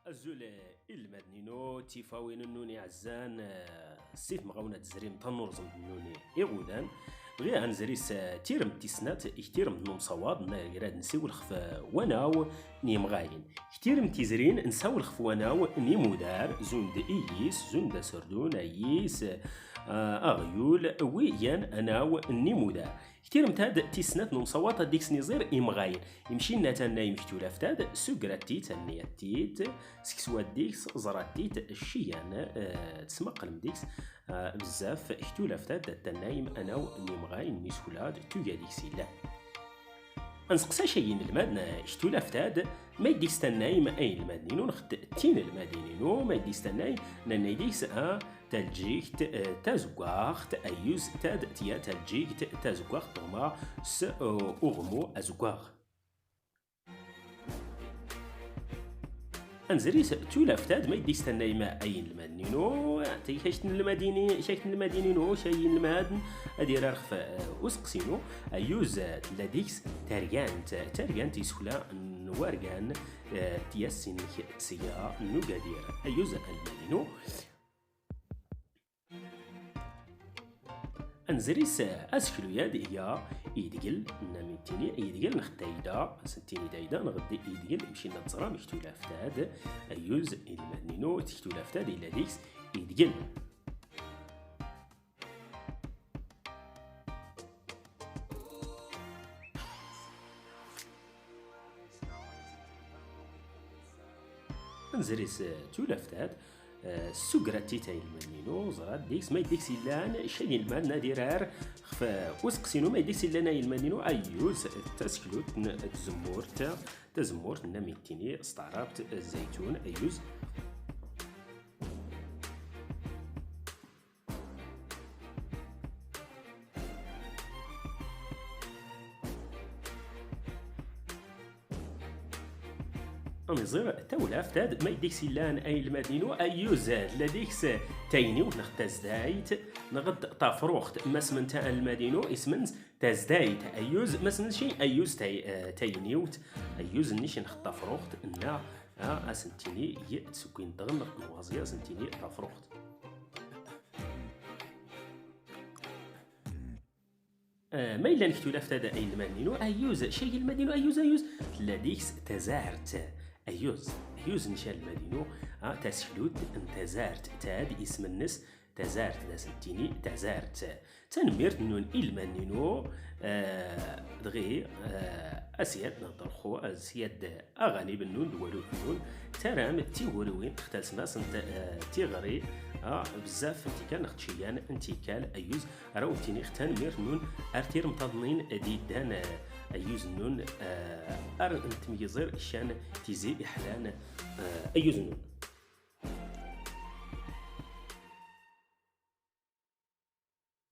الزول المدنينو تيفاوين النوني عزان السيف مغاونة تزريم تنورزم النوني إغودان بغي انزريس تيرم تيسنات كتيرم نوم صواب نراد نسيو الخف وناو نيم غاين كتيرم تيزرين نساو الخف وناو نيمودار زون اييس زون دا سردون اييس اغيول ويان اناو نيمودار كتيرم تاد تيسنات نوم صوات ديك سنيزير امغاين يمشي ناتا يمشتو لافتاد سوغراتيت النياتيت سكسوات ديكس زراتيت الشيان تسمى قلم ديكس بزاف كتو لافتاد تنايم اناو نيمغاين ميسولاد تويا ديكسيلا انسقسا شيين المادنا شتو لافتاد ما يديكس تنايم اي المادنينو نخد تين المادينينو ما يديكس تنايم نانيديكس تالجيكت تازوغاخت ايوز تاد تيا تالجيكت تازوغاخت توما س اوغمو ازوغاخ انزريس تو لافتاد ما يديكس تنايما اين المادنينو شايتن المدينينو شاين المادن ادير رخف وسقسينو ايوز لديكس تاريانت يسولا نوارغان تياسين تسيا نوغادير ايوز المدينو انزريس اسكلو ياد هي يدقل نميتيني يدقل نختايدا سنتيني دايدا نغدي يدقل يمشي نتصرا مشتو لافتاد ايوز المدنينو تكتو لافتاد الى ديكس يدقل انزريس تو لافتاد سوغراتي تاي المنينو زرات ديكس ما يديكس إلا شاي المال ناديرار خف وسقسينو ما يديكس إلا ناي المنينو أيوز تسكلوت تزمورت نميتيني استعربت الزيتون أيوز نزير تولف تاد ما يديكس لان اي المدينو ايوز لديكس تايني ونختزدايت نغد طافروخت مسمن تاع المدينو اسمنز تزدايت ايوز مسمن شي ايوز تاينيوت ايوز نيش نختافروخت انا اسنتيني يتسكين دغن نوازيا سنتيني طافروخت ما إلا نكتو لافتاد أي المدينو أيوز شي المدينو أيوز لديكس تزارت أيوز نشال المدينو تسلوت انتزارت تاد اسم النس تزارت دا سنتيني تزارت تنميرت نون المدينو دغي أسياد نضرخو أسياد أغاني بالنون دولو بالنون ترام تيغولوين اختال سماس تيغري بزاف انتيكال نختشيان انتيكال ايوز راوتيني ختان مير نون ارتير متضنين ديدان ايوز نون ار انتميزير شان تيزي احلان ايوز نون